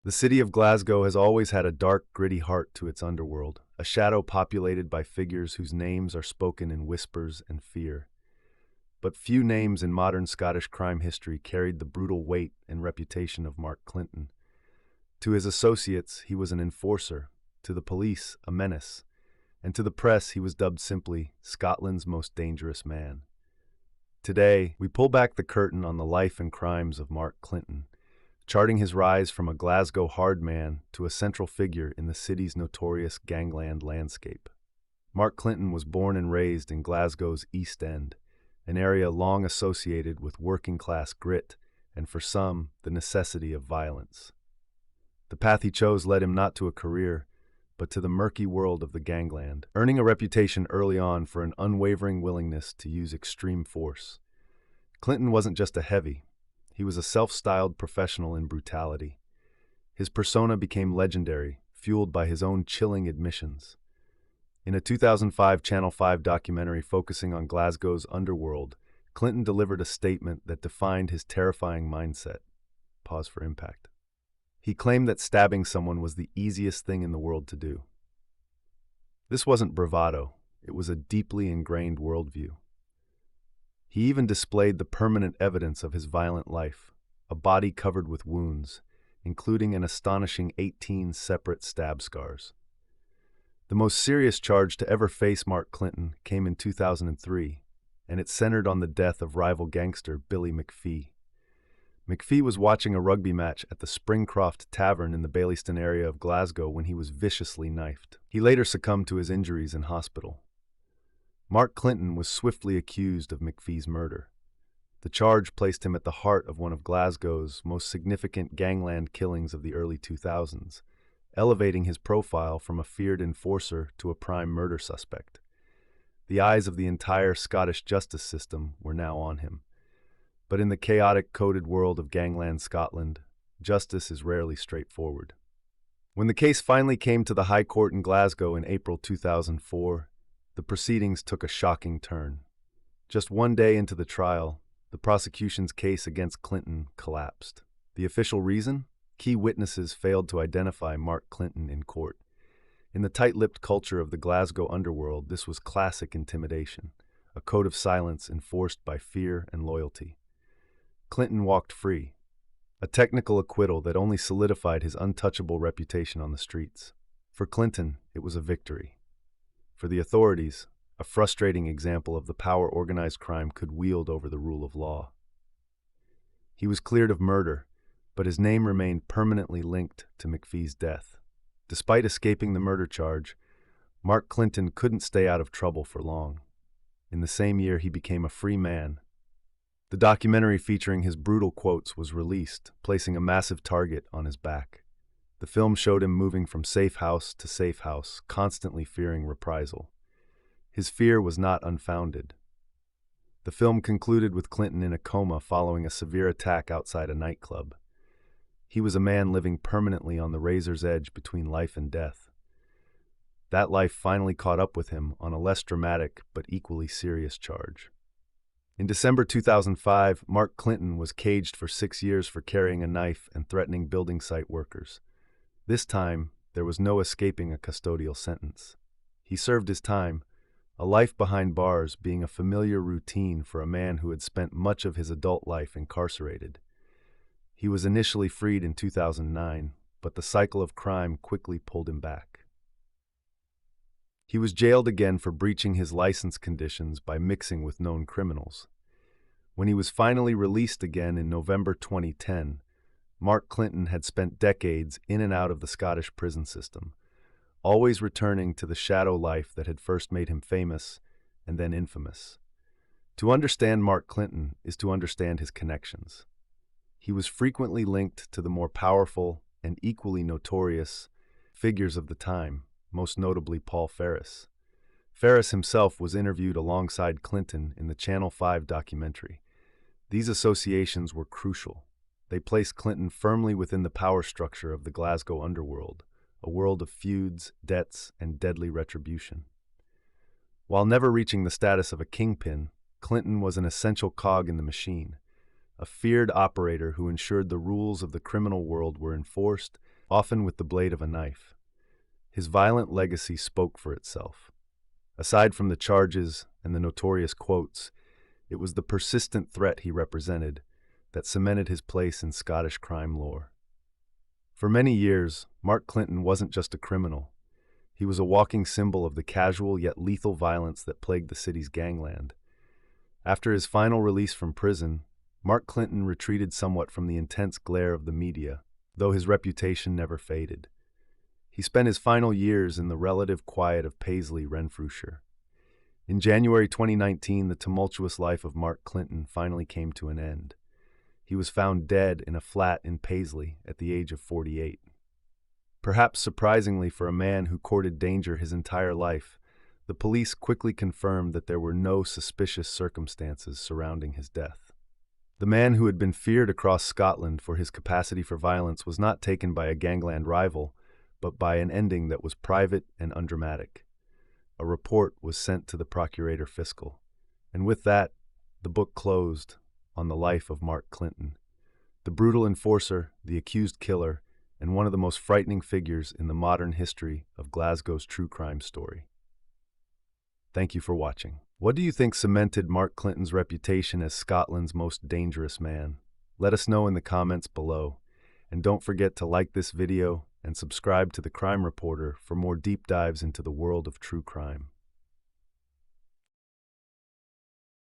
The city of Glasgow has always had a dark, gritty heart to its underworld, a shadow populated by figures whose names are spoken in whispers and fear. But few names in modern Scottish crime history carried the brutal weight and reputation of Mark Clinton. To his associates, he was an enforcer, to the police, a menace, and to the press, he was dubbed simply Scotland's most dangerous man. Today, we pull back the curtain on the life and crimes of Mark Clinton, charting his rise from a Glasgow hard man to a central figure in the city's notorious Gangland landscape. Mark Clinton was born and raised in Glasgow's East End, an area long associated with working-class grit and, for some, the necessity of violence. The path he chose led him not to a career, but to the murky world of the gangland, earning a reputation early on for an unwavering willingness to use extreme force. Clinton wasn't just a heavy, he was a self-styled professional in brutality. His persona became legendary, fueled by his own chilling admissions. In a 2005 Channel 5 documentary focusing on Glasgow's underworld, Clinton delivered a statement that defined his terrifying mindset. Pause for impact. He claimed that stabbing someone was the easiest thing in the world to do. This wasn't bravado, it was a deeply ingrained worldview. He even displayed the permanent evidence of his violent life, a body covered with wounds, including an astonishing 18 separate stab scars. The most serious charge to ever face Mark Clinton came in 2003, and it centered on the death of rival gangster Billy McPhee. McPhee was watching a rugby match at the Springcroft Tavern in the Baillieston area of Glasgow when he was viciously knifed. He later succumbed to his injuries in hospital. Mark Clinton was swiftly accused of McPhee's murder. The charge placed him at the heart of one of Glasgow's most significant gangland killings of the early 2000s, elevating his profile from a feared enforcer to a prime murder suspect. The eyes of the entire Scottish justice system were now on him. But in the chaotic, coded world of gangland Scotland, justice is rarely straightforward. When the case finally came to the High Court in Glasgow in April 2004, the proceedings took a shocking turn. Just one day into the trial, the prosecution's case against Clinton collapsed. The official reason? Key witnesses failed to identify Mark Clinton in court. In the tight-lipped culture of the Glasgow underworld, this was classic intimidation, a code of silence enforced by fear and loyalty. Clinton walked free, a technical acquittal that only solidified his untouchable reputation on the streets. For Clinton, it was a victory. For the authorities, a frustrating example of the power organized crime could wield over the rule of law. He was cleared of murder, but his name remained permanently linked to McPhee's death. Despite escaping the murder charge, Mark Clinton couldn't stay out of trouble for long. In the same year, he became a free man. The documentary featuring his brutal quotes was released, placing a massive target on his back. The film showed him moving from safe house to safe house, constantly fearing reprisal. His fear was not unfounded. The film concluded with Clinton in a coma following a severe attack outside a nightclub. He was a man living permanently on the razor's edge between life and death. That life finally caught up with him on a less dramatic but equally serious charge. In December 2005, Mark Clinton was caged for 6 years for carrying a knife and threatening building site workers. This time, there was no escaping a custodial sentence. He served his time, a life behind bars being a familiar routine for a man who had spent much of his adult life incarcerated. He was initially freed in 2009, but the cycle of crime quickly pulled him back. He was jailed again for breaching his license conditions by mixing with known criminals. When he was finally released again in November 2010, Mark Clinton had spent decades in and out of the Scottish prison system, always returning to the shadow life that had first made him famous and then infamous. To understand Mark Clinton is to understand his connections. He was frequently linked to the more powerful and equally notorious figures of the time, most notably Paul Ferris. Ferris himself was interviewed alongside Clinton in the Channel 5 documentary. These associations were crucial. They placed Clinton firmly within the power structure of the Glasgow underworld, a world of feuds, debts, and deadly retribution. While never reaching the status of a kingpin, Clinton was an essential cog in the machine, a feared operator who ensured the rules of the criminal world were enforced often with the blade of a knife. His violent legacy spoke for itself. Aside from the charges and the notorious quotes, it was the persistent threat he represented that cemented his place in Scottish crime lore. For many years, Mark Clinton wasn't just a criminal. He was a walking symbol of the casual yet lethal violence that plagued the city's gangland. After his final release from prison, Mark Clinton retreated somewhat from the intense glare of the media, though his reputation never faded. He spent his final years in the relative quiet of Paisley, Renfrewshire. In January 2019, the tumultuous life of Mark Clinton finally came to an end. He was found dead in a flat in Paisley at the age of 48. Perhaps surprisingly for a man who courted danger his entire life, the police quickly confirmed that there were no suspicious circumstances surrounding his death. The man who had been feared across Scotland for his capacity for violence was not taken by a gangland rival, but by an ending that was private and undramatic. A report was sent to the Procurator Fiscal, and with that, the book closed on the life of Mark Clinton, the brutal enforcer, the accused killer, and one of the most frightening figures in the modern history of Glasgow's true crime story. Thank you for watching. What do you think cemented Mark Clinton's reputation as Scotland's most dangerous man? Let us know in the comments below. And don't forget to like this video and subscribe to The Crime Reporter for more deep dives into the world of true crime.